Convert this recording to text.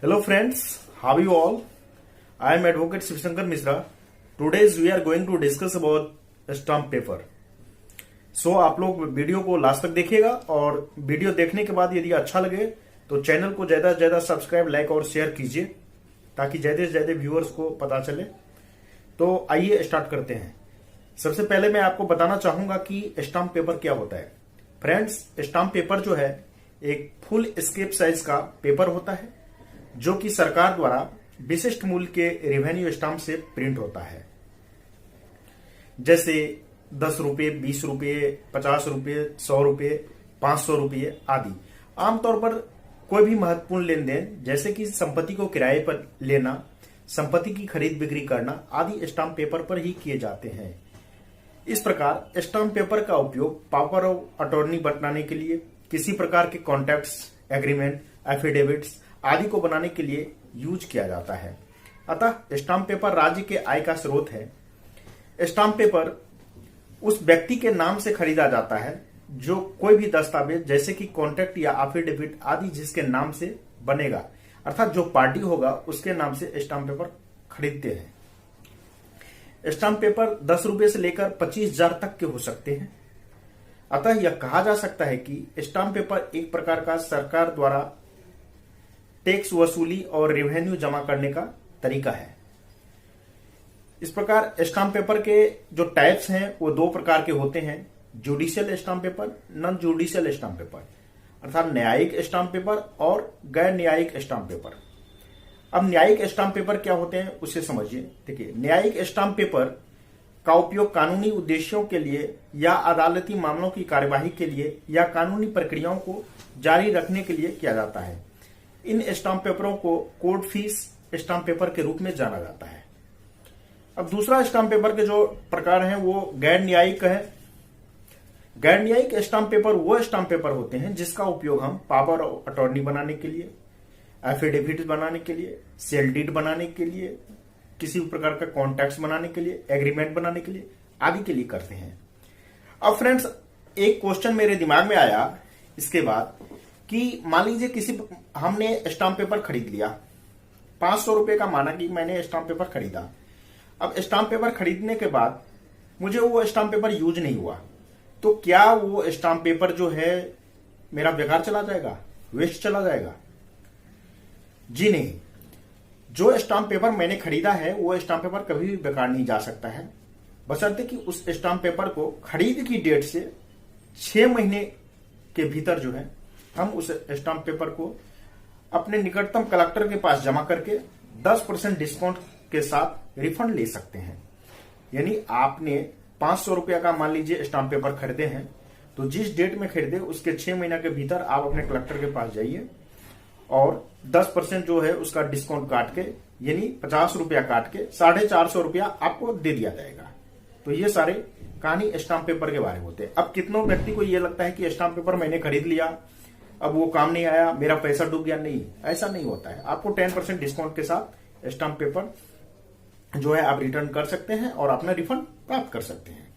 Hello friends, how are you all? I am Advocate Shivshankar Mishra. Today we are going to discuss about stamp paper. So आप लोग video को last तक देखिएगा और video देखने के बाद यदि अच्छा लगे तो चैनल को ज्यादा से ज्यादा सब्सक्राइब, लाइक और शेयर कीजिए ताकि ज्यादा से ज्यादा व्यूअर्स को पता चले. तो आइए स्टार्ट करते हैं. सबसे पहले मैं आपको बताना चाहूंगा कि स्टाम्प पेपर क्या होता है. फ्रेंड्स, स्टाम्प पेपर जो है एक फुल स्केप साइज का पेपर होता है जो कि सरकार द्वारा विशिष्ट मूल्य के रेवेन्यू स्टाम्प से प्रिंट होता है. जैसे 10 रुपए, 20 रुपए, 50 रुपए, 100 रुपए, 500 रुपए आदि. आमतौर पर कोई भी महत्वपूर्ण लेन देन जैसे कि संपत्ति को किराए पर लेना, संपत्ति की खरीद बिक्री करना आदि स्टाम्प पेपर पर ही किए जाते हैं. इस प्रकार स्टाम्प पेपर का उपयोग पावर ऑफ अटॉर्नी बनाने के लिए, किसी प्रकार के कॉन्ट्रैक्ट्स, एग्रीमेंट, एफिडेविट्स आदि को बनाने के लिए यूज किया जाता है. अतः स्टाम्प पेपर राज्य के आय का स्रोत है. स्टाम्प पेपर उस व्यक्ति के नाम से खरीदा जाता है जो कोई भी दस्तावेज जैसे कि कॉन्ट्रैक्ट या एफिडेविट आदि जिसके नाम से बनेगा, अर्थात जो पार्टी होगा उसके नाम से स्टाम्प पेपर खरीदते हैं. स्टाम्प पेपर 10 रुपए से लेकर 25,000 तक के हो सकते हैं. अतः यह कहा जा सकता है कि स्टाम्प पेपर एक प्रकार का सरकार द्वारा टैक्स वसूली और रेवेन्यू जमा करने का तरीका है. इस प्रकार स्टाम्प पेपर के जो टाइप्स हैं वो 2 प्रकार के होते हैं. Judicial stamp paper, non judicial stamp paper, अर्थात न्यायिक स्टाम्प पेपर और गैर न्यायिक स्टाम्प पेपर. अब न्यायिक स्टाम्प पेपर क्या होते हैं उसे समझिए. देखिए, न्यायिक स्टाम्प पेपर का उपयोग कानूनी उद्देश्यों के लिए या अदालती मामलों की कार्यवाही के लिए या कानूनी प्रक्रियाओं को जारी रखने के लिए किया जाता है. इन स्टाम्प पेपरों को कोर्ट फीस स्टाम्प पेपर के रूप में जाना जाता है. अब दूसरा स्टाम्प पेपर के जो प्रकार हैं वो गैर न्यायिक है. गैर न्यायिक स्टाम्प पेपर वो स्टाम्प पेपर होते हैं जिसका उपयोग हम पावर ऑफ अटॉर्नी बनाने के लिए, एफिडेविट बनाने के लिए, सेल डीड बनाने के लिए, किसी भी प्रकार का कॉन्ट्रैक्ट बनाने के लिए, एग्रीमेंट बनाने के लिए आदि के लिए करते हैं. अब फ्रेंड्स, एक क्वेश्चन मेरे दिमाग में आया इसके बाद कि मान लीजिए हमने स्टाम्प पेपर खरीद लिया, 500 रुपए का माना कि मैंने स्टाम्प पेपर खरीदा. अब स्टाम्प पेपर खरीदने के बाद मुझे वो स्टाम्प पेपर यूज नहीं हुआ, तो क्या वो स्टाम्प पेपर जो है मेरा बेकार चला जाएगा, वेस्ट चला जाएगा? जी नहीं. जो स्टाम्प पेपर मैंने खरीदा है वो स्टाम्प पेपर कभी भी बेकार नहीं जा सकता है, बशर्ते कि उस स्टाम्प पेपर को खरीद की डेट से 6 महीने के भीतर जो है हम उस स्टाम्प पेपर को अपने निकटतम कलेक्टर के पास जमा करके 10% डिस्काउंट के साथ रिफंड ले सकते हैं. यानी आपने 500 रुपया का मान लीजिए स्टाम्प पेपर खरीदे हैं, तो जिस डेट में खरीदे उसके 6 महीना के भीतर आप अपने कलेक्टर के पास जाइए और 10% जो है उसका डिस्काउंट काट के, यानी 50 रुपया काट के 450 रुपया आपको दे दिया जाएगा. तो ये सारे कहानी स्टाम्प पेपर के बारे में होते हैं. अब कितनों व्यक्ति को ये लगता है कि स्टाम्प पेपर मैंने खरीद लिया, अब वो काम नहीं आया, मेरा पैसा डूब गया. नहीं, ऐसा नहीं होता है. आपको 10% डिस्काउंट के साथ स्टाम्प पेपर जो है आप रिटर्न कर सकते हैं और अपना रिफंड प्राप्त कर सकते हैं.